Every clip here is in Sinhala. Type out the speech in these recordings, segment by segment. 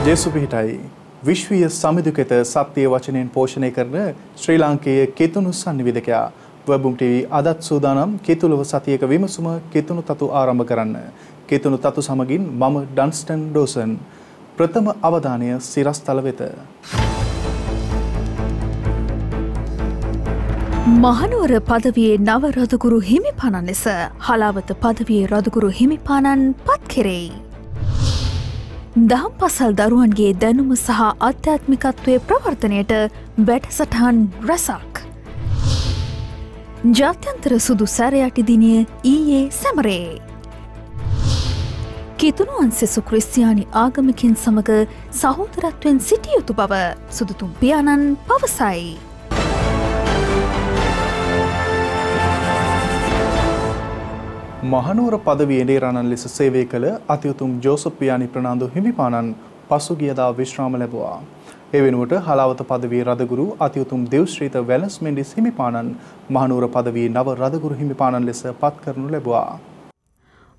ජේසු පිහිටයි විශ්වීය සමිඳුකෙත සත්‍ය වචනයෙන් පෝෂණය කරන ශ්‍රී ලාංකේය කෙතුණු සංනිවේදකයා වෙබුම් ටීවී අදත් සූදානම් කෙතුළු සතියක විමසුම කෙතුණු තතු ආරම්භ කරන්න. කෙතුණු තතු සමගින් මම ඩන්ස්ටන් ඩෝසන්. ප්‍රථම අවධානය සිරස්තල වෙත. මහනුවර පදවියේ නව රදගුරු හිමිපාණන් ලෙස හලාවත පදවියේ රදගුරු හිමිපාණන් පත් කෙරෙයි. දහම් පසල් දරුවන්ගේ දැනුම සහ අධ්‍යාත්මිකත්වයේ ප්‍රවර්තනයට වැඩසටහන් රැසක්. ජාත්‍යන්තර සුදු සැරයටි දිනය ඊයේ සැමරේ. කිතුණුවන් සෙසු ක්‍රිස්තියානි ආගමිකින් සමග සහෝදරත්වයෙන් සිටිය යුතු බව සුදුතුම් පියාණන් පවසයි. මහනුවර පදවියේ එඩේරාණන් ලෙස සේවය කළ අතිඋතුම් ජෝසප් පියාණි ප්‍රනාන්දු හිමිපාණන් පසුගියදා විශ්‍රාම ලැබුවා. ඒ වෙනුවට හලාවත පදවියේ රදගුරු අතිඋතුම් දේවශ්‍රීත වැලන්ස් මෙන්ඩිස් හිමිපාණන් මහනුවර පදවියේ නව රදගුරු හිමිපාණන් ලෙස පත් කරනු ලැබුවා.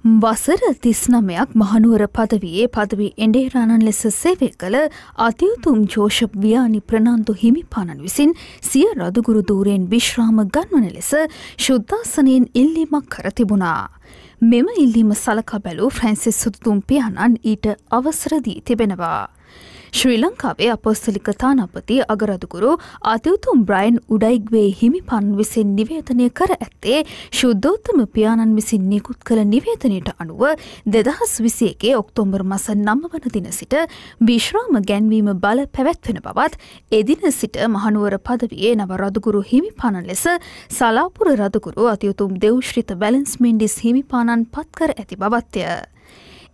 වසර 39ක් මහනුවර පදවියේ පදවි එඩේරාණන් ලෙස සේවය කළ අතිඋතුම් ජෝෂප් වියානි ප්‍රනාන්දු හිමිපාණන් විසින් සිය රදගුරු ධූරයෙන් විශ්‍රාම ගන්වන ලෙස ශුද්ධාසනයෙන් ඉල්ලීමක් කර තිබුණා. මෙම ඉල්ලීම සලකා බැලූ ෆ්‍රැන්සිස් සුදුතුම් පියාණන් ඊට අවසර දී තිබෙනවා. ශ්‍රී ලංකාවේ අපොස්තලික තානාපති අගරදුගුරු අතිඋතුම් බ්‍රයන් උඩයිග්වේ හිමිපාණන් විසින් නිවේදනය කර ඇත්තේ ශුද්ධෝත්තම පියාණන් විසින් නිකුත් කළ නිවේදනයට අනුව 2021 ඔක්තෝබර් මාස 9 වන දින සිට විශ්‍රාම ගැන්වීම බල පැවැත්වෙන බවත් එදින සිට මහනුවර පදවියේ නව රදගුරු හිමිපාණන් ලෙස සලාපුර රදගුරු අතිඋතුම් දේවශ්‍රීත වැලන්ස් මෙන්ඩිස් හිමිපාණන් පත් කර ඇති බවත්ය.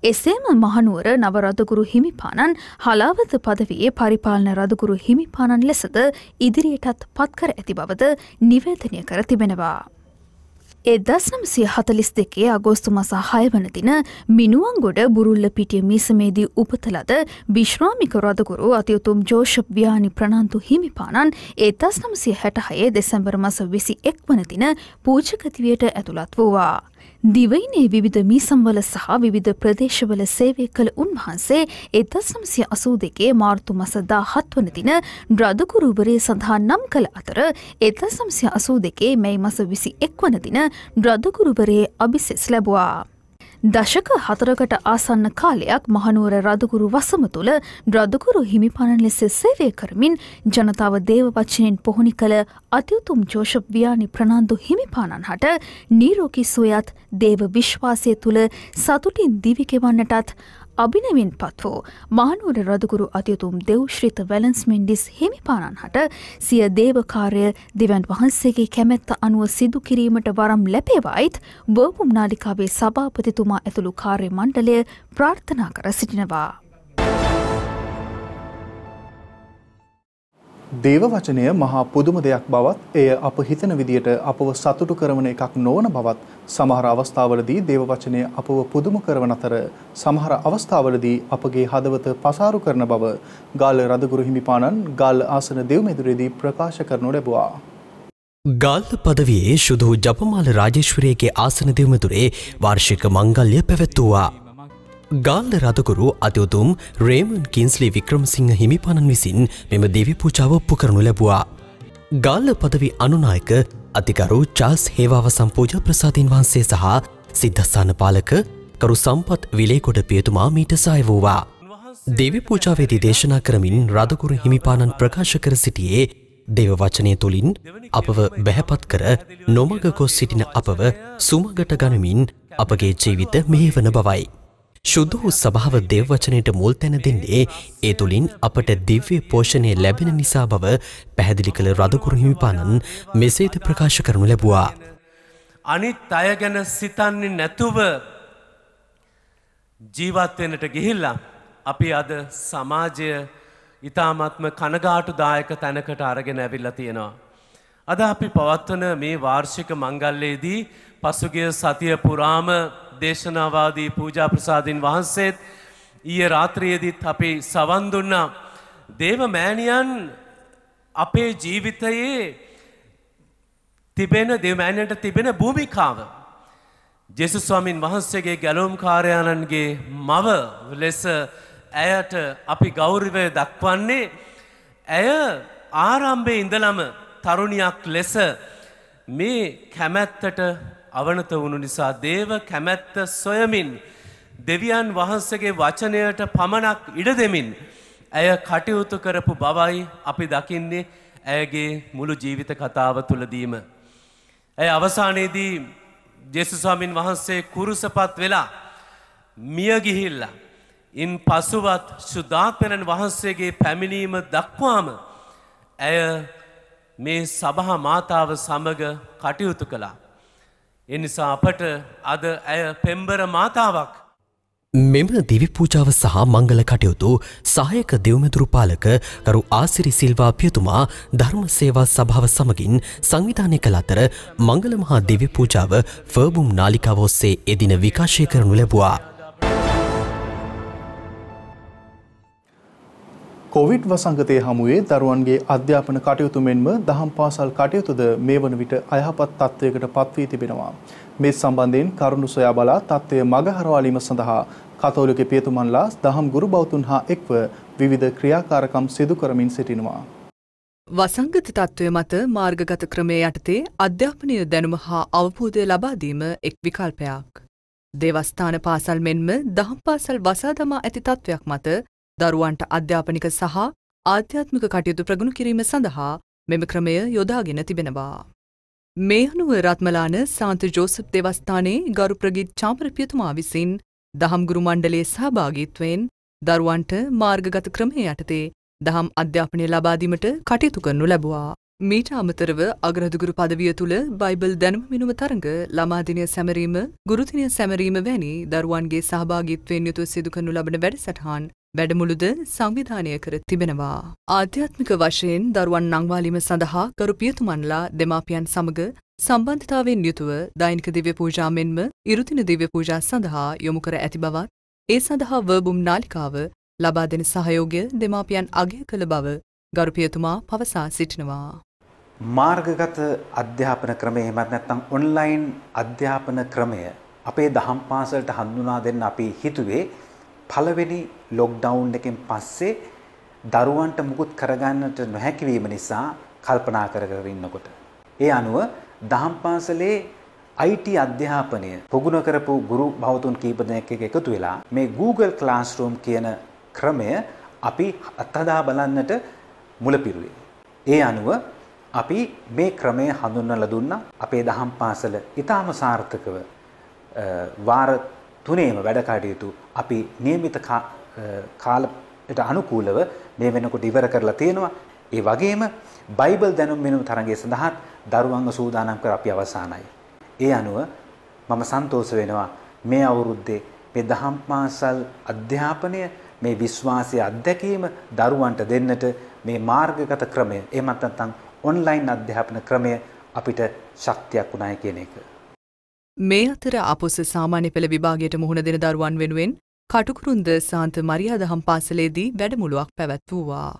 එසේම මහනුවර නව රදගුරු හිමිපාණන් හලාවත පදවියේ පරිපාලන රදගුරු හිමිපාණන් ලෙසද ඉදිරියටත් පත් කර ඇති බවද නිවේදනය කර තිබෙනවා. 1942 අගෝස්තු මාස 6 වන දින මිනුවන්ගොඩ බුරුල්ල පිටිය මීසමේදී උපත ලද විශ්‍රාමික රදගුරු අතිඋතුම් ජෝෂප් වියානි ප්‍රනාන්දු හිමිපාණන් 1966 දෙසැම්බර් මාස 21 වන දින පූජක දිවියට ඇතුළත් වූවා. දිවයිනේ විවිධ මීසම්වල සහ විවිධ ප්‍රදේශවල සේවය කළ උන්වහන්සේ 1982 මාර්තු මාස 17 වන දින රදගුරුවරේ සඳහා නම් කළ අතර 1982 මැයි මාස 21 වන දින රදගුරුවරේ අභිසෙස් ලැබුවා. දශක 4කට ආසන්න කාලයක් මහනුවර රදගුරු වසම තුළ රදගුරු හිමිපාණන් ලෙස සේවය කරමින් ජනතාව දේව වචනයෙන් පොහොනි කළ අතිඋතුම් ජෝෂප් වියානි ප්‍රනාන්දු හිමිපාණන් හට නිරෝගී සුවයත් දේව විශ්වාසය තුළ සතුටින් දිවි ගෙවන්නටත් අභිනවෙන් පත් වූ මහනුවර රදගුරු අතිඋතුම් දේවශ්‍රීත වැලන්ස් මෙන්ඩිස් හිමිපාණන් හට සිය දේවකාර්ය දෙවියන් වහන්සේගේ කැමැත්ත අනුව සිදු කිරීමට වරම් ලැබේවායිත් වර්පුම් නාලිකාවේ සභාපතිතුමා ඇතුළු කාර්ය මණ්ඩලය ප්‍රාර්ථනා කර සිටිනවා. දේව වචනය මහා පුදුම දෙයක් බවත් එය අප හිතන විදියට අපව සතුටු කරන එකක් නොවන බවත් සමහර අවස්ථාවලදී දේව වචනය අපව පුදුම කරවන අතර සමහර අවස්ථාවලදී අපගේ හදවත පසාරු කරන බව ගාල්ල රදගුරු හිමිපාණන් ගාල්ල ආසන දෙව්මෙදුරේදී ප්‍රකාශ කරනු ලැබුවා. ගාල්ල පදවියේ ශුදු ජපමාල රාජේශ්වරියගේ ආසන දෙව්මෙදුරේ වාර්ෂික මංගල්‍ය පැවැත්වුවා. ගාල්ල රදගුරු අතිඋතුම් රේමන් කින්ස්ලි වික්‍රමසිංහ හිමිපාණන් විසින් මෙම දෙවි පූජාව ඔප්පු කරනු ලැබුවා. ගාල්ල පදවි අනුනායක අතිගරු චාල්ස් හේවාව සම්පූජ ප්‍රසාදීන් වහන්සේ සහ සිද්ධස්ථාන පාලක කරු සම්පත් විලේකොඩ පියතුමා මීට සහාය වූවා. දෙවි පූජාවේදී දේශනා කරමින් රදගුරු හිමිපාණන් ප්‍රකාශ කර සිටියේ දේව වචනය තුළින් අපව බැහැපත් කර නොමග ගොස් සිටින අපව සුමගට ගනිමින් අපගේ ජීවිත මෙහෙවන බවයි. ශුද්ධ වූ සභාව දේව වචනයට මුල් තැන දෙන්නේ ඒ තුළින් අපට දිව්‍ය පෝෂණය ලැබෙන නිසා බව පැහැදිලි කළ රදගුරු හිමිපාණන් මෙසේද ප්‍රකාශ කරනු ලැබුවා. අනිත් අය ගැන සිතන්නේ නැතුව ජීවත් වෙන්නට ගිහිල්ලා අපි අද සමාජය ඊ타ත්ම කනගාටුදායක තැනකට අරගෙන ඇවිල්ලා තියෙනවා. අද අපි පවත්වන මේ වාර්ෂික මංගල්‍යයේදී පසුගිය සතිය පුරාම දේශනාවාදී පූජා ප්‍රසාදින් වහන්සේත් ඊයේ රාත්‍රියේදීත් අපි සවන් දුන්නා. දේව මෑණියන් අපේ ජීවිතයේ තිබෙන දේව මෑණියන්ට තිබෙන භූමිකාව ජේසුස් ස්වාමින් වහන්සේගේ ගැලවුම් කාර්යාලන්ගේ මව ලෙස ඇයට අපි ගෞරවය දක්වන්නේ ඇය ආරම්භයේ ඉඳලම තරුණියක් ලෙස මේ කැමැත්තට අවනත වුණු නිසා දේව කැමැත්ත සොයමින් දෙවියන් වහන්සේගේ වචනයට පමණක් ඉඩ දෙමින් ඇය කටයුතු කරපු බවයි අපි දකින්නේ ඇයගේ මුළු ජීවිත කතාව තුළදීම. ඇය අවසානයේදී ජේසුස් ස්වාමින් වහන්සේ කුරුසපත් වෙලා මිය ගිහිල්ලා ඉන් පසුවත් ශුද්ධාත්මයන් වහන්සේගේ පැමිණීම දක්වාම ඇය මේ සභා මාතාව සමග කටයුතු කළා. ඒ නිසා අපට අද ඇය පෙම්බර මාතාවක්. මෙම දිවි පූජාව සහ මංගල කටයුතු සහායක දෙව්මැදුරු පාලක කරු ආසිරි සිල්වා පියතුමා ධර්ම සේවා සභාව සමගින් සංවිධානය කළ අතර මංගල මහා දිවි පූජාව ෆර්බුම් නාලිකාව ඔස්සේ එදින විකාශය කරනු ලැබුවා. කොවිඩ් වසංගතයේ හමුවේ දරුවන්ගේ අධ්‍යාපන කටයුතු මෙන්ම දහම් පාසල් කටයුතුද මේ වන විට අයහපත් තත්ත්වයකට පත්වී තිබෙනවා. මේ සම්බන්ධයෙන් කරුණු සොයා බලා තත්ත්වය මගහරවාලීම සඳහා කතෝලික පියතුමන්ලා දහම් ගුරු බෞතුන් හා එක්ව විවිධ ක්‍රියාකාරකම් සිදු කරමින් සිටිනවා. වසංගත තත්ත්වය මත මාර්ගගත ක්‍රමයේ යටතේ අධ්‍යාපනය දැනුම හා අවබෝධය ලබා දීම එක් විකල්පයක්. දේවස්ථාන පාසල් මෙන්ම දහම් පාසල් වසා දමා ඇති තත්ත්වයක් මත දරුවන්ට අධ්‍යාපනික සහ ආධ්‍යාත්මික කටයුතු ප්‍රගුණ කිරීම සඳහා මෙම ක්‍රමය යොදාගෙන තිබෙනවා. මේ අනුව රත්මලාන සාන්ත ජෝසප් දේවස්ථානයේ ගරු ප්‍රගීත් චාමර පියතුමා විසින් දහම් ගුරු මණ්ඩලයේ සහභාගීත්වයෙන් දරුවන්ට මාර්ගගත ක්‍රමය යටතේ දහම් අධ්‍යාපනය ලබා දීමට කටයුතු කරනු ලැබුවා. මීට අමතරව අග්‍රදුගුරු පදවිය තුළ බයිබල් දැනුම මිනුම තරඟ, ළමා දිනය සැමරීම, ගුරු දිනය සැමරීම වැනි දරුවන්ගේ සහභාගීත්වයෙන් යුතුව සිදු කරනු ලබන වැඩසටහන් වැඩමුළුද සංවිධානය කර තිබෙනවා. ආධ්‍යාත්මික වශයෙන් දරුවන් නංවාලීම සඳහා ගරු පියතුමන්ලා දෙමාපියන් සමග සම්බන්ධතාවයෙන් යුතුව දෛනික දිව්‍ය පූජා මෙන්ම ඉරුදින දිව්‍ය පූජා සඳහා යොමු කර ඇති බවත්, ඒ සඳහා වර්බුම් නාලිකාව ලබා දෙන සහයෝගය දෙමාපියන් අගය කළ බව ගරු පියතුමා පවසා සිටිනවා. මාර්ගගත අධ්‍යාපන ක්‍රමය එහෙමත් නැත්නම් ඔන්ලයින් අධ්‍යාපන ක්‍රමය අපේ දහම් පාසලට හඳුනා දෙන්න අපි හිතුවේ පළවෙනි ලොක්ඩවුන් එකෙන් පස්සේ දරුවන්ට මුකුත් කරගන්නට නොහැකි වීම නිසා කල්පනා කර ඉන්නකොට. ඒ අනුව දහම් පාසලේ IT අධ්‍යාපනය ප්‍රගුණ කරපු ගුරු භවතුන් කීප දෙනෙක් එක්ක එකතු වෙලා මේ Google Classroom කියන ක්‍රමය අපි අත්හදා බලන්නට මුලපිරුවේ. ඒ අනුව අපි මේ ක්‍රමය හඳුන්වලා දුන්නා. අපේ දහම් පාසල ඊටාම සාර්ථකව වාර 3ේම වැඩ කටයුතු අපි નિયમિત කාලයට අනුකූලව මේ වෙනකොට ඉවර කරලා තියෙනවා. ඒ වගේම බයිබල් දැනුම් මෙනුම තරඟය සඳහා දරුවන්ව සූදානම් කර අපි අවසానයි. ඒ අනුව මම සන්තෝෂ වෙනවා මේ අවුරුද්දේ මේ දහම් පාසල් අධ්‍යාපනය මේ විශ්වාසයේ අත්දැකීම දරුවන්ට දෙන්නට මේ මාර්ගගත ක්‍රමය එහෙමත් නැත්නම් ඔන්ලයින් අධ්‍යාපන ක්‍රමය අපිට ශක්තියක් වුණායි කියන එක. මේ අතර අපොස සාමාන්‍ය පෙළ විභාගයට මුහුණ දෙන දරුවන් වෙනුවෙන් කටුකුරුන්ද සාන්ත මරියා දහම් පාසලේදී වැඩමුළුවක් පැවැත්වුවා.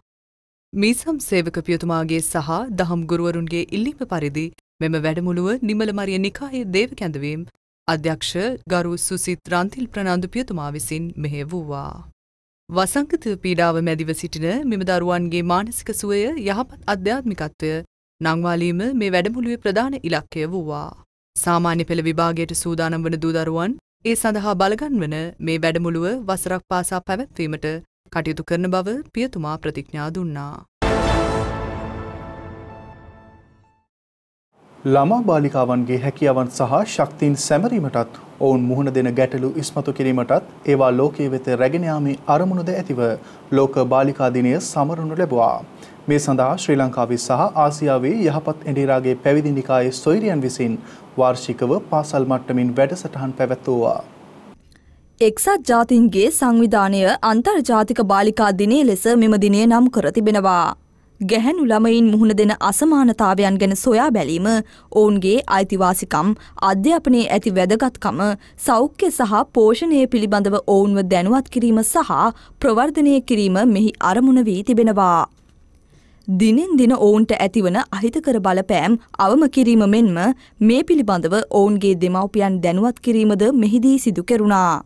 මීසම් සේවක පියතුමාගේ සහ දහම් ගුරුවරුන්ගේ ඉල්ලීම පරිදි මෙම වැඩමුළුව නිමල මරිය නිකායේ දේව කැඳවීම් අධ්‍යක්ෂ ගරු සුසිත් රන්තිල් ප්‍රනාන්දු පියතුමා විසින් මෙහෙයවුවා. වසංගත පීඩාව මැදිව සිටින මෙම දරුවන්ගේ මානසික සුවය යහපත් අධ්‍යාත්මිකත්වය නංවාලීම මේ වැඩමුළුවේ ප්‍රධාන ඉලක්කය වූවා. සාමාන්‍ය පෙළ විභාගයට සූදානම් වන දූ දරුවන් ඒ සඳහා බලගන්වන මේ වැඩමුළුව වසරක් පාසා පැවැත්වීමට කටයුතු කරන බව පියතුමා ප්‍රතිඥා දුන්නා. ළමා බාලිකාවන්ගේ හැකියාවන් සහ ශක්තියින් සැමරීමටත් ඔවුන් මුහුණ දෙන ගැටලු ඉස්මතු කිරීමටත් ඒවා ලෝකයේ වෙත රැගෙන යාමේ අරමුණුද ඇතිව ලෝක බාලිකා දිනය සමරනු ලැබුවා. මේ සඳහා ශ්‍රී ලංකාවේ සහ ආසියාවේ යහපත් එඬිරාගේ පැවිදි නිකායේ සොයුරියන් විසින් වාර්ෂිකව පාසල් මට්ටමින් වැඩසටහන් පැවැත්වුවා. එක්සත් ජාතීන්ගේ සංවිධානය අන්තර්ජාතික බාලිකා දිනය ලෙස මෙම දිනය නම් කර තිබෙනවා. ගැහැණු ළමයින් මුහුණ දෙන අසමානතාවයන් ගැන සොයා බැලීම, ඔවුන්ගේ අයිතිවාසිකම්, අධ්‍යාපනයේ ඇති වැදගත්කම, සෞඛ්‍ය සහ පෝෂණය පිළිබඳව ඔවුන්ව දැනුවත් කිරීම සහ ප්‍රවර්ධනය කිරීම මෙහි අරමුණ වී තිබෙනවා. දිනෙන් දින ඔවුන්ට ඇතිවන අහිතකර බලපෑම් අවම කිරීම මෙන්ම මේ පිළිබඳව ඔවුන්ගේ දෙමව්පියන් දැනුවත් කිරීමද මෙහිදී සිදු කෙරුණා.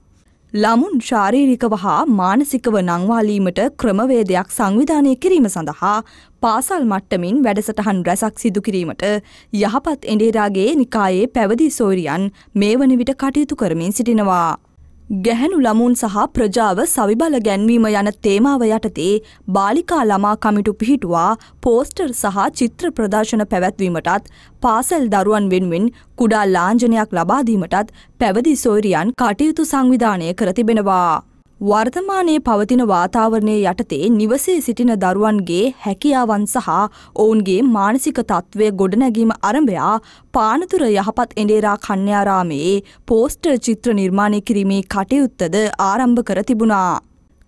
ළමුන් ශාරීරිකව හා මානසිකව නංවාලීමට ක්‍රමවේදයක් සංවිධානය කිරීම සඳහා පාසල් මට්ටමින් වැඩසටහන් රැසක් සිදු කිරීමට යහපත් එඬේරාගේ නිකායේ පැවිදි සොයුරියන් මේ වන විට කටයුතු කරමින් සිටිනවා. ගැහැණු ළමුන් සහ ප්‍රජාව සවිබල ගැන්වීම යන තේමාව යටතේ බාලිකා ළමා කමිටු පිහිටුවා පෝස්ටර් සහ චිත්‍ර ප්‍රදර්ශන පැවැත්වීමටත් පාසල් දරුවන් වෙනුවෙන් කුඩා ලාංඡනයක් ලබා දීමටත් පැවිදි සොයුරියන් කටයුතු සංවිධානය කර තිබෙනවා. වර්තමානයේ පවතින වාතාවරණයේ යටතේ නිවසේ සිටින දරුවන්ගේ හැකියාවන් සහ ඔවුන්ගේ මානසික තත්ත්වය ගොඩනැගීම ආරම්භයා පානතුර යහපත් එඬේරා කන්‍යාරාමයේ පෝස්ටර් චිත්‍ර නිර්මාණය කිරීමේ කටයුත්තද ආරම්භ කර තිබුණා.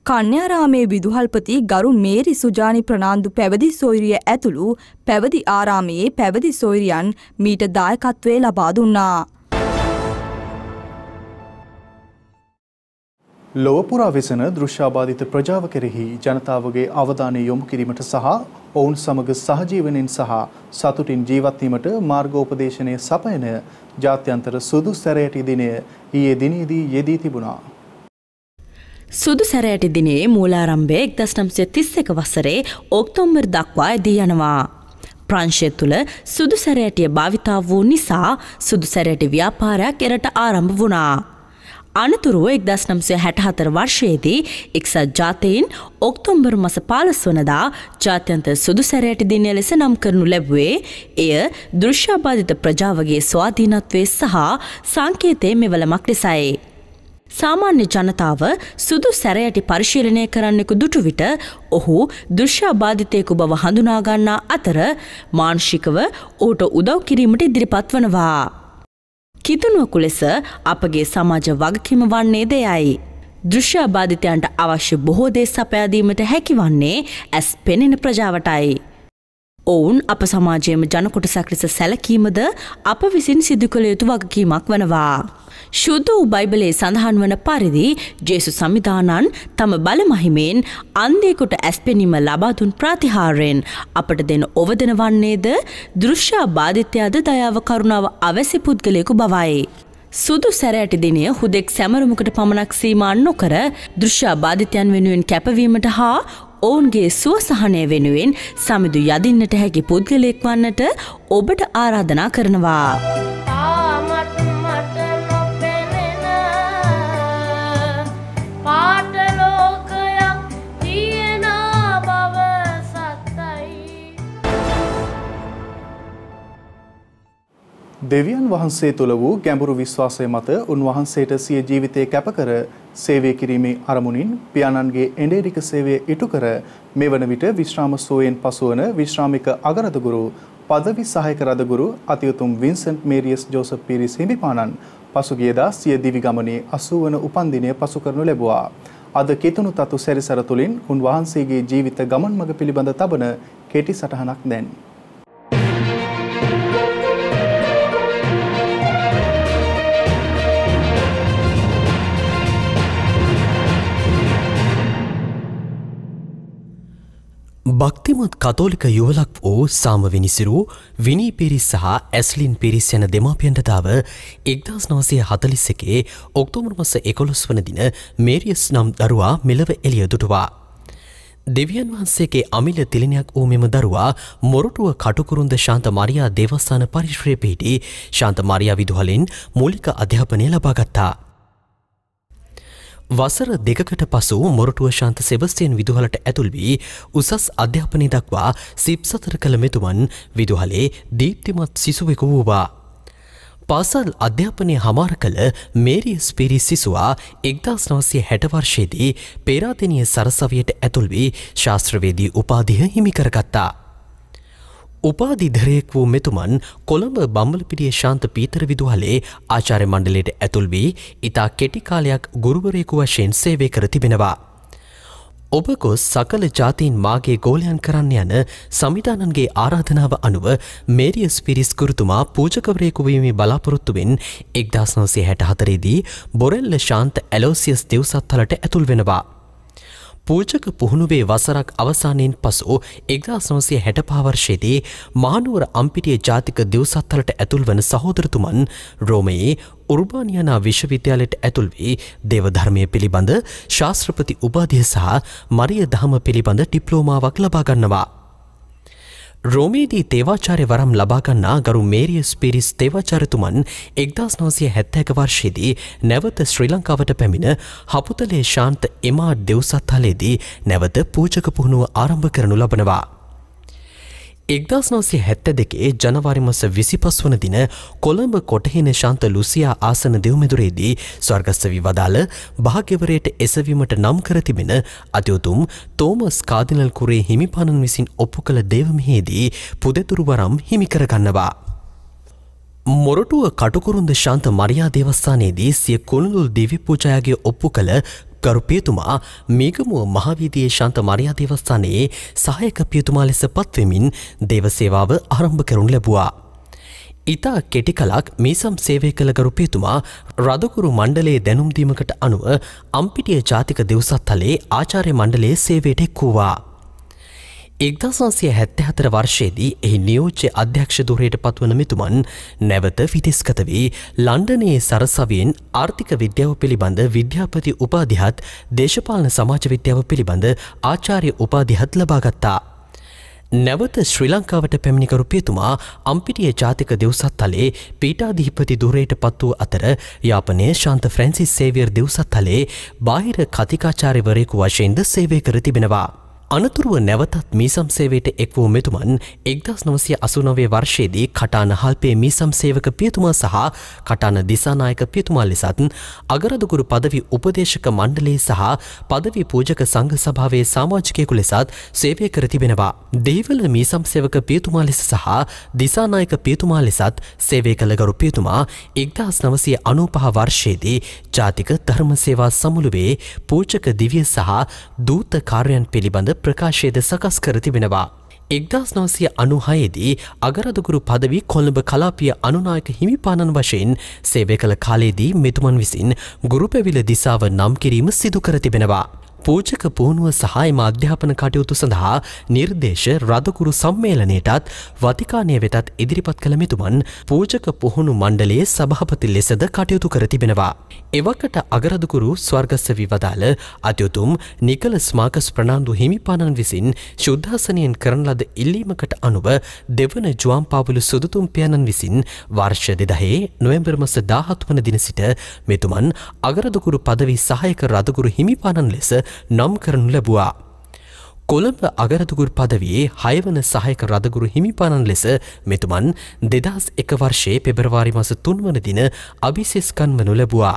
කන්‍යාරාමේ විදුහල්පති ගරු මේරි සුජානි ප්‍රනාන්දු පැවිදි සොයුරිය ඇතුළු පැවිදි ආරාමයේ පැවිදි සොයුරියන් මීට දායකත්වය ලබා දුන්නා. ලොව පුරා වෙසෙන දෘශ්‍යාබාධිත ප්‍රජාව කෙරෙහි ජනතාවගේ අවධානය යොමු කිරීමට සහ ඔවුන් සමග සහජීවනයෙන් සහ සතුටින් ජීවත් වීමට මාර්ගෝපදේශනය සපයන ජාත්‍යන්තර සුදු සැරයටි දිනය ඊයේ දිනේදී යෙදී තිබුණා. සුදු සැරයටි දිනේ මූලාරම්භය 1931 වසරේ ඔක්තෝබර් දක්වා ඇදී යනවා. ප්‍රංශය තුළ සුදු සැරයටිය භාවිතා වූ නිසා සුදු සැරයටි ව්‍යාපාරයක් එරට ආරම්භ වුණා. අනතුරුව 1964 වර්ෂයේදී එක්සත් ජාතීන් ඔක්තෝබර් මාස 15 වනදා ජාත්‍යන්තර සුදු සැරයටි දිනය ලෙස නම් කරනු ලැබුවේ එය දෘශ්‍යාබාධිත ප්‍රජාවගේ ස්වාධීනත්වයේ සහ සංකේතයේ මෙවලමක් ලෙසයි. සාමාන්‍ය ජනතාව සුදු සැරයටි පරිශීලනය කරන්නෙකු දුටු විට ඔහු දෘශ්‍යාබාධිතයෙකු බව හඳුනා ගන්නා අතර මානසිකව ඔහුට උදව් කිරීමට ඉදිරිපත් වනවා. කිතුනුවකු ලෙස අපගේ සමාජ වගකීම වන්නේ දෙයයි. දෘශ්‍යාබාධිතයන්ට අවශ්‍ය බොහෝ දේ සපයා දීමට හැකිවන්නේ ඇස් පෙනෙන ප්‍රජාවටයි. ඔවුන් අප සමාජයේම ජනකොටසක් ලෙස සැලකීමද අප විසින් සිදු කළ යුතු වගකීමක් වනවා. ශුද්ධ වූ බයිබලයේ සඳහන් වන පරිදි ජේසුස් සම්විධානන් තම බල මහිමෙන් අන්ධයෙකුට ඇස් පෙනීම ලබා දුන් ප්‍රතිහාරයෙන් අපට දෙන ඔවදන වන්නේද දෘශ්‍යාබාධිතයාද දයාව කරුණාව අවැසි පුද්ගලයෙකු බවයි. සුදු සැරයටි දිනය හුදෙක් සැමරුමකට පමණක් සීමා නොකර දෘශ්‍යාබාධිතයන් වෙනුවෙන් කැපවීමට හා ඔවුන්ගේ සුවසහනය වෙනුවෙන් සමිඳු යදින්නට හැකි පුද්ගලයෙක් වන්නට ඔබට ආරාධනා කරනවා. දෙවියන් වහන්සේ තුළ වූ ගැඹුරු විශ්වාසය මත උන්වහන්සේට සිය ජීවිතය කැපකර සේවය කිරීමේ අරමුණින් පියාණන්ගේ එඬේරික සේවය ඉටු කර මෙවන විට විශ්‍රාම සෝයෙන් පසුවන විශ්‍රාමික අගරදගුරු පදවි සහායක රදගුරු අතිඋතුම් වින්සන්ට් මේරියස් ජෝසප් පීරිස් හිමිපාණන් පසුගියදා සිය දිවි ගමනේ 80 වන උපන්දිනය පසු කරනු ලැබුවා. අද කිතුණු තතු සැරිසර තුළින් උන්වහන්සේගේ ජීවිත ගමන් මඟ පිළිබඳ තබන කෙටි සටහනක් දැන්. භක්තිමත් කතෝලික යුවලක් වූ සාමවිනිසිරු විනී පිරිස් සහ ඇස්ලින් පිරිස් යන දෙමාපියන්ටතාව 1941 ඔක්තෝබර් මාස 11 වන දින මේරියස් නම් දරුවා මෙලව එළිය දුටුවා. දෙවියන් වහන්සේගේ අමිල තිලිනයක් වූ මෙම දරුවා මොරටුව කටුකුරුන්ද ශාන්ත මාරියා දේවස්ථාන පරිශ්‍රයේ පිහිටි ශාන්ත මාරියා විදුහලෙන් මූලික අධ්‍යාපනය ලබා ගත්තා. වසර දෙකකට පසු මොරටුව ශාන්ත සෙබස්තියන් විදුහලට ඇතුල් වී උසස් අධ්‍යාපනය දක්වා සිප්සතර කළ මෙතුමන් විදුහලේ දීප්තිමත් සිසුවෙකු වූවා. පාසල් අධ්‍යාපනය හමාර කළ මේරියස් පිරිස් සිසුවා 1960 වර්ෂයේදී පේරාදෙණිය සරසවියට ඇතුල් වී ශාස්ත්‍රවේදී උපාධිය හිමි කරගත්තා. උපාධිධරයෙක් වූ මෙතුමන් කොළඹ බම්බලපිටිය ශාන්ත පීතර විදුහලේ ආචාර්ය මණ්ඩලයට ඇතුල් වී ඉතා කෙටි කාලයක් ගුරුවරයෙකු වශයෙන් සේවය කර තිබෙනවා. ඔබ ගොස් සකල ජාතීන් මාගේ ගෝලයන් කරන්න යන සමිධානන්ගේ ආරාධනාව අනුව මේරියස් පිරිස් ගුරුතුමා පූජකවරයෙකු වීමේ බලාපොරොත්තුවෙන් 1964 දී බොරෙල්ල ශාන්ත ඇලෝසියස් දෙව්සත්තලට ඇතුල් වෙනවා. පූජක පුහුණුවේ වසරක් අවසානයෙන් පසු 1965 වර්ෂයේදී මහනුවර අම්පිටිය ජාතික දිව්සත්තලට ඇතුල් වන සහෝදරතුමන් රෝමයේ උර්බානියානා විශ්වවිද්‍යාලයට ඇතුල් වී දේව ධර්මය පිළිබඳ ශාස්ත්‍රපති උපාධිය සහ මරිය දහම පිළිබඳ ඩිප්ලෝමාවක් ලබා ගන්නවා. රෝමේදී තේවාචාර්ය වරම් ලබා ගන්නා ගරු මේරියස් පිරිස් තේවාචාර්යතුමන් 1970 වර්ෂයේදී නැවත ශ්‍රී ලංකාවට පැමිණ හපුතලේ ශාන්ත එමා දෙව්සත්තලේදී නැවත පූජක පුහුණුව ආරම්භ කරනු ලබනවා. 1972 ජනවාරි මාස 25 වන දින කොළඹ කොටහින ශාන්ත ලුසියා ආසන දෙව්මෙදුරේදී ස්වර්ගස්ථ වී වදාළ භාග්‍යවරයට එසවීමට නම් කර තිබෙන අතිඋතුම් තෝමස් කාදිනල් කුරේ හිමිපාණන් විසින් ඔප්පු කළ දේවමෙහිදී පුදෙතුරු වරම් හිමි කර ගන්නවා. මොරටුව කටුකුරුන්ද ශාන්ත මරියා දේවස්ථානයේදී සිය කුණුළුල් දිව්‍ය පූජායගේ ඔප්පු කළ ගරු පියතුමා මේගමුව මහවීදියේ ශාන්ත මරියා දේවස්ථානයේ සහායක පියතුමා ලෙස පත්වෙමින් දේව සේවාව ආරම්භ කරනු ලැබුවා. ඉතා කෙටි කලක් මීසම් සේවය කළ ගරු පියතුමා රදකුරු මණ්ඩලයේ දැනුම් දීමකට අනුව අම්පිටිය ජාතික දිව්සත්තලේ ආචාර්ය මණ්ඩලයේ සේවයට එක්වුවා. 1974 වර්ෂයේදී එහි නියෝජ්‍ය අධ්‍යක්ෂ ධුරයට පත්වන මෙතුමන් නැවත විදෙස්ගත වී ලන්ඩනයේ සරසවියෙන් ආර්ථික විද්‍යාව පිළිබඳ විද්‍යාපති උපාධියත් දේශපාලන සමාජ විද්‍යාව පිළිබඳ ආචාර්ය උපාධියත් ලබා ගත්තා. නැවත ශ්‍රී ලංකාවට පැමිණි ගරු පියතුමා අම්පිටිය ජාතික දිව්සත්තලේ පීඨාධිපති ධුරයට පත් වූ අතර යාපනයේ ශාන්ත ෆ්‍රැන්සිස් සේවියර් දිව්සත්තලේ බාහිර කතිකාචාර්යවරයෙකු වශයෙන්ද සේවය කර තිබෙනවා. අනතුරුව නැවතත් මීසම් සේවයට එක් වූ මෙතුමන් 1989 වර්ෂයේදී කටාන හල්පේ මීසම් සේවක පියතුමා සහ කටාන දිසානායක පියතුමා ලෙසත් අගරදුගුරු පදවි උපදේශක මණ්ඩලයේ සහ පදවි පූජක සංඝ සභාවේ සමාජිකයෙකු ලෙසත් සේවය කර තිබෙනවා. දේවල මීසම් සේවක පියතුමා ලෙස සහ දිසානායක පියතුමා ලෙසත් සේවය කළ ගරු පියතුමා 1995 වර්ෂයේදී ජාතික ධර්ම සේවා සමුළුවේ පූජක දිව්‍ය සහ දූත කාර්යයන් පිළිබඳ ප්‍රකාශයද සකස් කර තිබෙනවා. 1996දී අගරදුගුරු පදවි කොළඹ කලාපිය අනුනායක හිමිපාණන් වශයෙන් සේවය කළ කාලයේදී මෙතුමන් විසින් ගුරු පැවිල දිසාව නම් කිරීම සිදු කර තිබෙනවා. පූජක පුහුණුව සහ එම අධ්‍යාපන කටයුතු සඳහා නිර්දේශ රදකුරු සම්මේලනයටත් වතිකානය වෙතත් ඉදිරිපත් කළ මෙතුමන් පූජක පුහුණු මණ්ඩලයේ සභාපති ලෙසද කටයුතු කර තිබෙනවා. එවකට අගරදුකුරු ස්වර්ගස්ස වී වදාළ අතිඋතුම් නිකලස් මාකස් ප්‍රනාන්දු හිමිපාණන් විසින් ශුද්ධාසනයෙන් කරන ලද ඉල්ලීමකට අනුව දෙවන ජුවම් පාවුලු සුදුතුම් පියාණන් විසින් වර්ෂ 2000 නොවැම්බර් මාස 17 වන දින සිට මෙතුමන් අගරදුකුරු පදවි සහායක රදකුරු හිමිපාණන් ලෙස නම් කරනු ලැබුවා. කොළඹ අගරදුගුරු පදවියේ 6 වන සහායක රදගුරු හිමිපාණන් ලෙස මෙතුමන් 2001 වර්ෂයේ පෙබරවාරි මාස 3 වන දින අභිෂේකම් වනු ලැබුවා.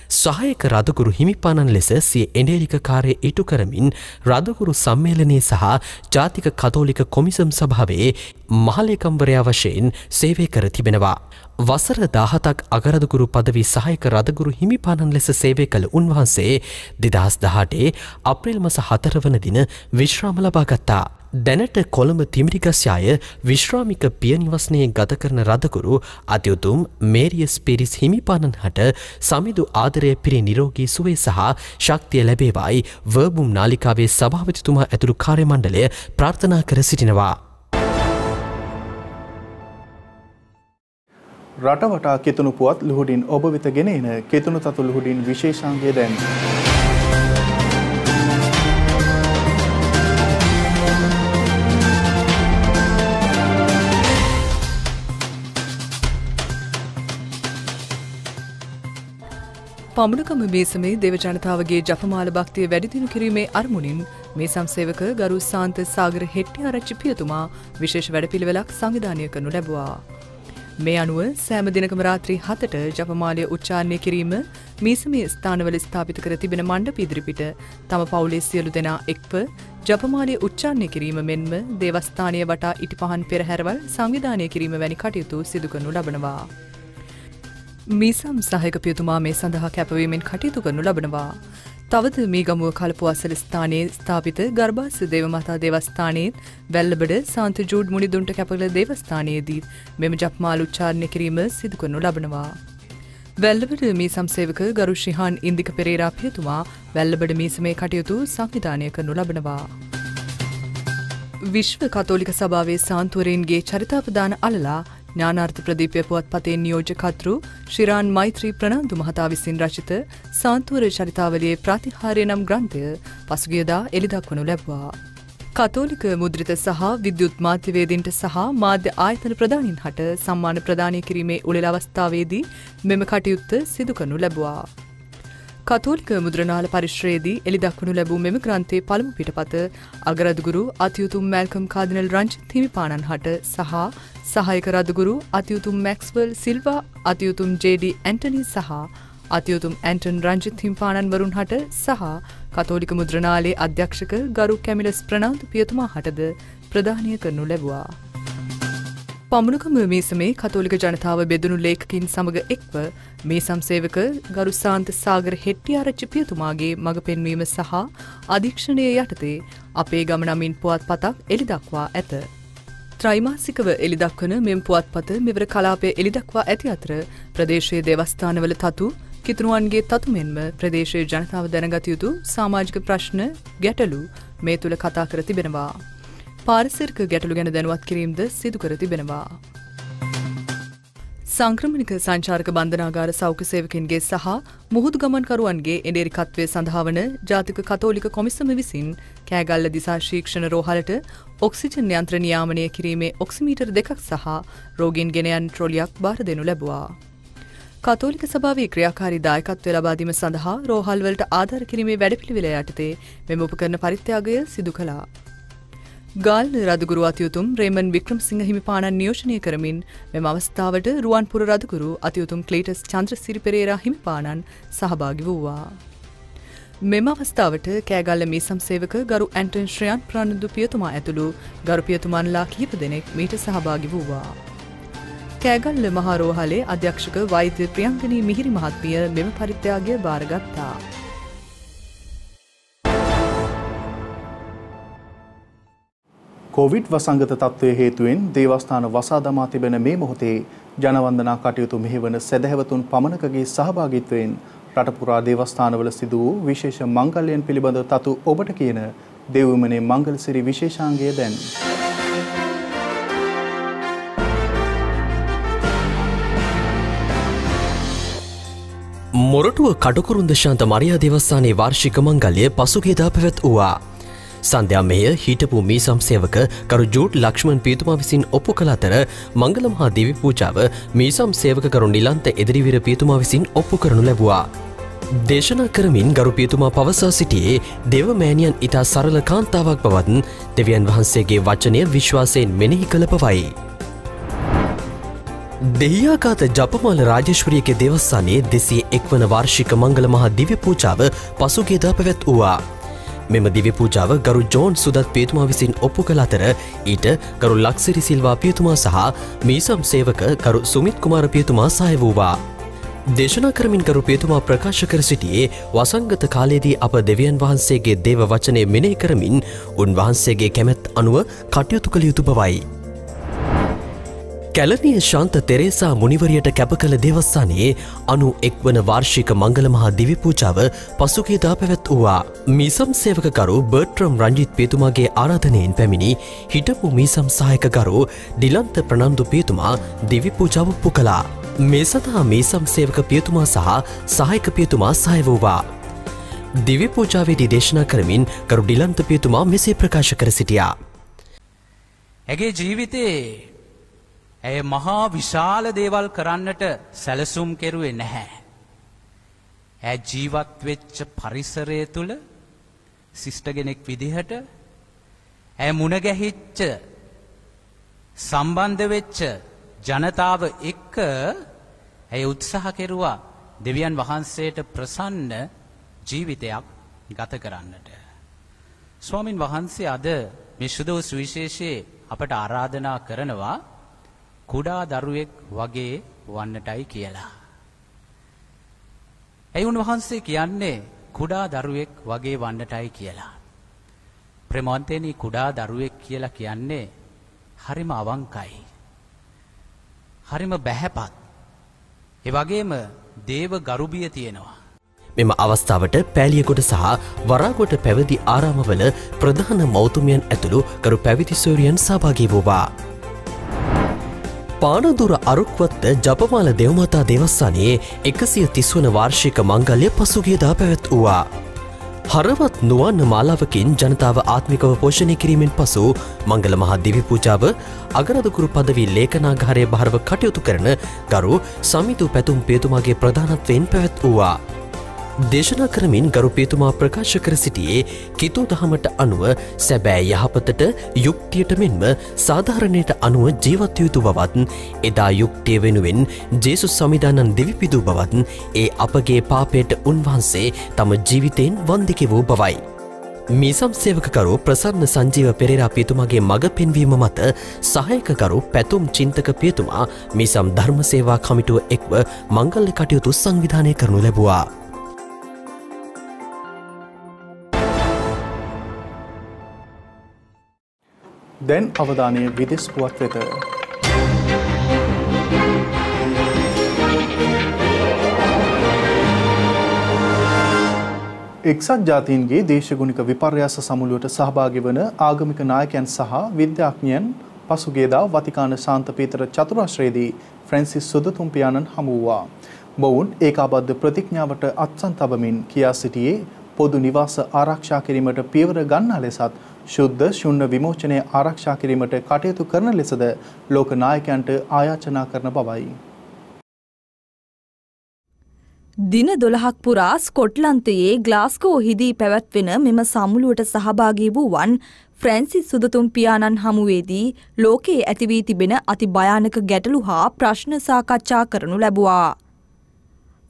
සහායක රදගුරු හිමිපාණන් ලෙස සිය එඬේලික කාර්යය ඉටු කරමින් රදගුරු සම්මේලනයේ සහ ජාතික කතෝලික කොමිසම් සභාවේ මහලේකම්වරයා වශයෙන් සේවය කර තිබෙනවා. වසර 17ක් අගරදුගුරු පදවි සහායක රදගුරු හිමිපාණන් ලෙස සේවය කළ උන්වහන්සේ 2018 අප්‍රේල් මාස 4 වන දින විශ්‍රාම ලබා ගත්තා. දැනට කොළඹ තිමිරිගස්යාය විශ්‍රාමික පිය නිවසනයේ ගත කරන රදගුරු අතිඋතුම් මේරියස් පිරිස් හිමිපාණන් හට සමිඳු ආදරය පිරි නිරෝගී සුවය සහ ශක්තිය ලැබේවායි වර්බුම් නාලිකාවේ සභාපතිතුමා ඇතුළු කාර්ය මණ්ඩලය ප්‍රාර්ථනා කර සිටිනවා. රටවටා කෙතුණු පුවත් ලුහුඩින් ඔබ වෙත ගෙන එන කෙතුණු තතු ලුහුඩින් විශේෂාංගය දැන්. පමුණුකම මේසමේ දේව ජනතාවගේ ජපමාල භක්තිය වැඩිදියුණු කිරීමේ අරමුණින් මේ සංසේවක ගරු සාන්ත සාගර හෙට්ටිආරච්චි පියතුමා විශේෂ වැඩපිළිවෙලක් සංවිධානය කරනු ලැබුවා. මේ අනුව සෑම දිනකම රාත්‍රී 7ට ජපමාලය උච්චාරණය කිරීම මීසමේ ස්ථානවල ස්ථාපිත කර තිබෙන මණ්ඩප ඉදිරිපිට තම පවුලේ සියලු දෙනා එක්ව ජපමාලය උච්චාරණය කිරීම මෙන්ම දේවස්ථානය වටා ඉටිපහන් පෙරහැරවල් සංවිධානය කිරීම වැනි කටයුතු සිදු කරනු ලබනවා. මීසම් සහායක පියතුමා මේ සඳහා කැපවීමෙන් කටයුතු කරනු ලබනවා. තවද මීගමුව කලපුවසල ස්ථානයේ ස්ථාපිත ගර්භාස දේවමාතා දේවස්ථානයේ වැල්ලබඩ සාන්ත ජූඩ් මුනිදුන්ට කැප කළ දේවස්ථානයේදී මෙම ජප්මාල උච්චාරණය කිරීම සිදු කරනු ලබනවා. වැල්ලබඩ මීසම් සේවක ගරු ශිහාන් ඉන්දික පෙරේරා පියතුමා වැල්ලබඩ මීසමේ කටයුතු සංවිධානය කරනු ලබනවා. විශ්ව කතෝලික සභාවේ සාන්තුවරයන්ගේ චරිතාපදාන අලලා ඥානාර්ථ ප්‍රදීපය පුවත්පතේ නියෝජකත්රු ශිරාන් මෛත්‍රී ප්‍රනාන්දු මහතා විසින් රචිත සාන්තුවර චරිතාවලියේ ප්‍රතිහාරය නම් ග්‍රන්ථය පසුගියදා එළිදක්වනු ලැබුවා. කතෝලික මුද්‍රිත සහ විද්‍යුත් මාධ්‍යවේදීන්ට සහ මාධ්‍ය ආයතන ප්‍රධානීන් හට සම්මාන ප්‍රදානය කිරීමේ උළෙල අවස්ථාවේදී මෙම කටයුත්ත සිදු කරනු ලැබුවා. කතෝලික මුද්‍රණාල පරිශ්‍රයේදී එළිදක්වනු ලැබූ මෙම ග්‍රන්ථයේ පළමු පිටපත අගරදුගුරු අතිඋතුම් මැල්කම් කාදිනල් රංජිත් හිමිපාණන් හට සහ සහායක රදුගුරු අතිඋතුම් මැක්ස්වල් සිල්වා අතිඋතුම් ජේ.ඩී. ඇන්ටනි සහ අතිඋතුම් ඇන්ටන් රංජිත් හිමිපාණන් වරුන් හට සහ කතෝලික මුද්‍රණාලයේ අධ්‍යක්ෂක ගරු කැමිලස් ප්‍රනාන්දු පියතුමා හටද ප්‍රදානය කරනු ලැබුවා. පමුණුකම මීසමේ කතෝලික ජනතාව බෙදුණු ලේඛකින් සමග එක්ව මීසම් සේවක ගරු සාන්ත සාගර හෙට්ටිආරච්චි පියතුමාගේ මඟ පෙන්වීම සහ අධීක්ෂණය යටතේ අපේ ගම නමින් පුවත්පතක් එළිදක්වා ඇත. ත්‍රෛමාසිකව එළිදක්වන මෙම පුවත්පත මෙවර කලාපයේ එළිදක්වා ඇති අතර ප්‍රදේශයේ දේවස්ථානවල තතු කිතුණුවන්ගේ තතු මෙන්ම ප්‍රදේශයේ ජනතාව දැනගත යුතු සමාජික ප්‍රශ්න ගැටලු මේ තුල කතා කර තිබෙනවා. පාරිසරික ගැටලු ගැන දැනුවත් කිරීමද සිදු කර තිබෙනවා. සංක්‍රමණික සංචාරක බන්ධනාගාර සෞඛ්‍ය සේවකින්ගේ සහ මුහුදු ගමන්කරුවන්ගේ එඩේරිකත්වය සඳහා වන ජාතික කතෝලික කොමිසම විසින් කෑගල්ල දිසා ශීක්ෂණ රෝහලට ඔක්සිජන් යන්ත්‍ර නියාමනය කිරීමේ ඔක්සිමීටර් 2ක් සහ රෝගීන් ගෙන යන ට්‍රොලියක් බාර දෙනු ලැබුවා. කතෝලික සභාවේ ක්‍රියාකාරී දායකත්වය ලබා දීම සඳහා රෝහල් වලට ආධාර කිරීමේ වැඩපිළිවෙල යටතේ මෙම උපකරණ පරිත්‍යාගය සිදු කළා. ගාල්ල රදුගුරු අතිඋතුම් රේමන් වික්‍රමසිංහ හිමිපාණන් නියෝජනය කරමින් මෙම අවස්ථාවට රුවන්පුර රදුගුරු අතිඋතුම් ක්ලීටස් චන්ද්‍රසිරි පෙරේරා හිමිපාණන් සහභාගී වූවා. මෙම අවස්ථාවට කෑගල්ල මීසම් සේවක ගරු ඇන්ටන් ශ්‍රයන් ප්‍රාණන්දු පියතුමා ඇතුළු ගරු පියතුමන්ලා කිහිප දෙනෙක් මීට සහභාගී වූවා. කෑගල්ල මහා රෝහලේ අධ්‍යක්ෂක වෛද්‍ය ප්‍රියංගනී මිහිරි මහත්මිය මෙම පරිත්‍යාගය බාරගත්තා. කොවිඩ් වසංගත තත්ත්වය හේතුවෙන් දේවස්ථාන වසා දමා තිබෙන මේ මොහොතේ ජනවන්දනා කටයුතු මෙහෙවන සැදැහැවතුන් පමණකගේ සහභාගීත්වයෙන් රටපුරා දේවස්ථානවල සිදු වූ විශේෂ මංගල්‍යයන් පිළිබඳ තතු ඔබට කියන දෙව්විමනේ මංගලසිරි විශේෂාංගය දැන්. මොරටුව කඩුකුරුන්ද ශාන්ත මරියා දේවස්ථානයේ වාර්ෂික මංගල්‍ය පසුගියදා පැවැත්වුවා. සන්ධ්‍යා මෙය හිටපු මීසම් සේවක කරු ජූඩ් ලක්ෂ්මන් පියතුමා විසින් ඔප්පු කළ අතර මංගල මහා දිවි පූජාව මීසම් සේවක කරු නිලන්ත එදිරිවීර පියතුමා විසින් ඔප්පු කරනු ලැබුවා. දේශනා කරමින් ගරු පියතුමා පවසා සිටියේ දේවමෑණියන් ඉතා සරල කාන්තාවක් බවත් දෙවියන් වහන්සේගේ වචනය විශ්වාසයෙන් මෙනෙහි කළ බවයි. දෙහියාකාත ජපමාල රාජේශ්වරියගේ දේවස්ථානයේ 201 වන වාර්ෂික මංගල මහා දිව්‍ය පූජාව පසුගියදා පැවැත්වුවා. මෙම දිව්‍ය පූජාව ගරු ජෝන් සුදත් පියතුමා විසින් ඔප්පු කළ අතර ඊට ගරු ලක්සිරි සිල්වා පියතුමා සහ මීසම් සේවක ගරු සුමිත් කුමාර පියතුමා සහාය වූවා. දේශනා කරමින් ගරු පියතුමා ප්‍රකාශ කර සිටියේ වසංගත කාලයේදී අප දෙවියන් වහන්සේගේ දේව වචනය මෙනෙහි කරමින් උන්වහන්සේගේ කැමැත්ත අනුව කටයුතු කළ යුතු බවයි. කැලණිය ශාන්ත තෙරේසා මුනිවරියට කැප කළ දේවස්ථානයේ 91 වන වාර්ෂික මංගල මහා දිව්‍ය පූජාව පසුගියදා පැවැත්වුවා. මීසම් සේවකකරු බර්ට්‍රම් රංජිත් පියතුමාගේ ආරාධනයෙන් පැමිණි හිටපු මීසම් සහායකකරු ඩිලන්ත ප්‍රනන්දු පියතුමා දිව්‍ය පූජාව ඔප්පු කළා. මේ සඳහා මීසම් සේවක පියතුමා සහ සහායක පියතුමා සහාය වූවා. දිව්‍ය පූජාවේදී දේශනා කරමින් කරු ඩිලන්ත පියතුමා මෙසේ ප්‍රකාශ කර සිටියා. ඇගේ ජීවිතේ ඇය මහා විශාල දේවල් කරන්නට සැලසුම් කෙරුවේ නැහැ. ඇය ජීවත් වෙච්ච පරිසරය තුළ ශිෂ්ටගෙනෙක් විදිහට ඇය මුණගැහිච්ච සම්බන්ධ වෙච්ච ජනතාව එක්ක ඇය උත්සාහ කෙරුවා දෙවියන් වහන්සේට ප්‍රසන්න ජීවිතයක් ගත කරන්නට. ස්වාමින් වහන්සේ අද මේ සුදෝ සුවිශේෂයේ අපට ආරාධනා කරනවා කුඩා දරුවෙක් වගේ වන්නටයි කියලා. ඇයි උන්වහන්සේ කියන්නේ කුඩා දරුවෙක් වගේ වන්නටයි කියලා. ප්‍රේමවන්තයනි කුඩා දරුවෙක් කියලා කියන්නේ හරිම අවංකයි. හරිම බැහැපත්. ඒ වගේම දේව ගරුබිය තියෙනවා. මෙම අවස්ථාවට පෑලියගොඩ සහ වරාගොඩ පැවිදි ආරාමවල ප්‍රධාන මෞතුමියන් ඇතුළු කරු පැවිදි සූරියන් සහභාගී වූවා. පානදුර අරුක්වත්ත ජපමාල දෙව්මාතා දේවස්ථානයේ 130 වන වාර්ෂික මංගල්‍ය පසුගියදා පැවැත්වුවා. හරවත් නුවන්න මාලාවකින් ජනතාව ආත්මිකව පෝෂණය කිරීමෙන් පසු මංගල මහා දිවි පූජාව අගරදුකුරු පදවි ලේඛනාගාරය භාරව කටයුතු කරන ගරු සමිතු පැතුම් පියතුමාගේ ප්‍රධානත්වයෙන් පැවැත්වුවා. දේශනා කරමින් ගරු පියතුමා ප්‍රකාශ කර සිටියේ කිතු දහමට අනුව සැබෑ යහපතට යුක්තියට මෙන්ම සාධාරණයට අනුව ජීවත් යුතු බවත් එදා යුක්තිය වෙනුවෙන් ජේසුස් සමිදානන් දෙවිපිදූ බවත් ඒ අපගේ පාපයට උන්වහන්සේ තම ජීවිතයෙන් වන්දික වූ බවයි. මීසම් සේවකකරු ප්‍රසන්න සංජීව පෙරේරා පියතුමාගේ මඟ පෙන්වීම මත සහායකකරු පැතුම් චින්තක පියතුමා මීසම් ධර්ම සේවා කමිටුව එක්ව මංගල්‍ය කටයුතු සංවිධානය කරනු ලැබුවා. දැන් අවධානය විදෙස් පුවත් වෙත. එක්සත් ජාතීන්ගේ දේශගුණික විපර්යාස සමුළුවට සහභාගී වන ආගමික නායකයන් සහ විද්‍යාඥයන් පසුගියදා වතිකාන ශාන්ත පීතර චතුරාශ්‍රයේදී ෆ්‍රැන්සිස් සුදතුම් පියාණන් හමු වූවා. මොවුන් ඒකාබද්ධ ප්‍රතිඥාවට අත්සන් තබමින් කියා සිටියේ පොදු නිවාස ආරක්ෂා කිරීමට පියවර ගන්නා ලෙසත් ශුද්ධ ශුන්‍ය විමෝචනය ආරක්ෂා කිරීමට කටයුතු කරන ලෙසද ලෝක නායකයන්ට ආයාචනා කරන බවයි. දින 12ක් පුරා ස්කොට්ලන්තයේ ග්ලාස්ගෝහිදී පැවැත්වෙන මෙම සමුළුවට සහභාගී වූවන් ෆ්‍රැන්සිස් සුදතුම් පියාණන් හමුවේදී ලෝකයේ ඇති වී තිබෙන අති භයානක ගැටලු හා ප්‍රශ්න සාකච්ඡා කරනු ලැබුවා.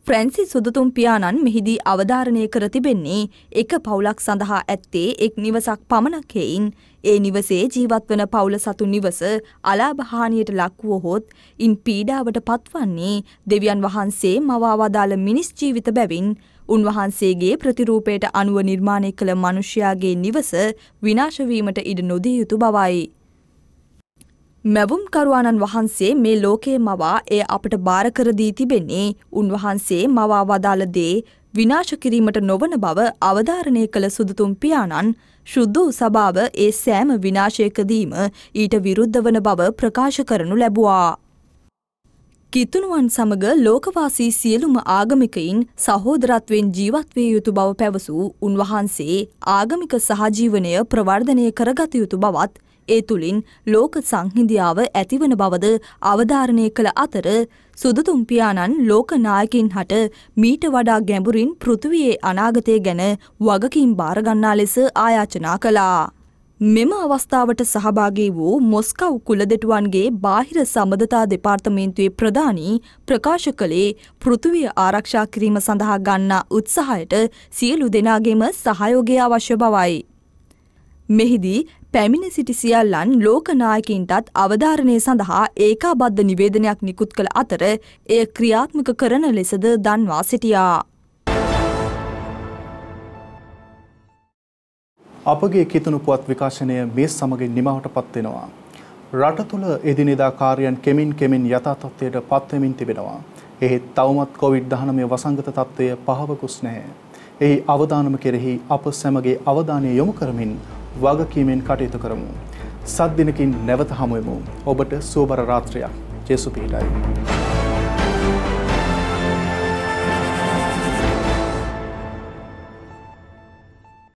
ෆ්‍රැන්සිස් සුදතුම් පියාණන් මෙහිදී අවධාරණය කර තිබෙන්නේ එක පවුලක් සඳහා ඇත්තේ එක් නිවසක් පමණක් හේයින් ඒ නිවසේ ජීවත්වන පවුල සතු නිවස අලාභහානියට ලක් වුවහොත් ඉන් පීඩාවට පත්වන්නේ දෙවියන් වහන්සේ මවා වදාළ මිනිස් ජීවිත බැවින් උන්වහන්සේගේ ප්‍රතිරූපයට අනුව නිර්මාණය කළ මනුෂ්‍යයාගේ නිවස විනාශ වීමට ඉඩ නොදිය යුතු බවයි. මැවුම්කරුවාණන් වහන්සේ මේ ලෝකයේ මවා එය අපට බාර කර දී තිබෙන්නේ උන්වහන්සේ මවා වදාළ දේ විනාශ කිරීමට නොවන බව අවධාරණය කළ සුදතුම් පියාණන් ශුද්ධ වූ සභාව ඒ සෑම විනාශයකදීම ඊට විරුද්ධ වන බව ප්‍රකාශ කරනු ලැබුවා. කිතුණුවන් සමග ලෝකවාසී සියලුම ආගමිකයින් සහෝදරත්වයෙන් ජීවත් විය යුතු බව පැවසූ උන්වහන්සේ ආගමික සහජීවනය ප්‍රවර්ධනය කරගත යුතු බවත් ඒ තුළින් ලෝක සංහිඳියාව ඇතිවන බවද අවධාරණය කළ අතර සුදතුම් පියාණන් ලෝක නායකින් හට මීට වඩා ගැඹුරින් පෘථිවියේ අනාගතය ගැන වගකීම් බාරගන්නා ලෙස ආයාචනා කළා. මෙම අවස්ථාවට සහභාගී වූ මොස්කව් කුලදෙටුවන්ගේ බාහිර සම්බන්ධතා දෙපාර්තමේන්තුවේ ප්‍රධානී ප්‍රකාශ කළේ පෘථිවිය ආරක්ෂා කිරීම සඳහා ගන්නා උත්සාහයට සියලු දෙනාගේම සහයෝගය අවශ්‍ය බවයි. මෙහිදී පැමිණ සිටි සියල්ලන් ලෝක නායකින්ටත් අවධාරණය සඳහා ඒකාබද්ධ නිවේදනයක් නිකුත් කළ අතර එය ක්‍රියාත්මක කරන ලෙසද දන්වා සිටියා. අපගේ කිතුණු පුවත් විකාශනය මේ සමගින් නිමවට පත්වෙනවා. රට තුළ එදිනෙදා කාර්යයන් කෙමින් යථා තත්ත්වයට පත්වෙමින් තිබෙනවා. එහෙත් තවමත් COVID-19 වසංගත තත්ත්වය පහවකුස් නැහැ. එහි අවදානම කෙරෙහි අප සැමගේ අවධානය යොමු කරමින් වගකීමෙන් කටයුතු කරමු. සත් දිනකින් නැවත හමුවෙමු. ඔබට සුවබර රාත්‍රියක්. ජේසු පිහිටයි.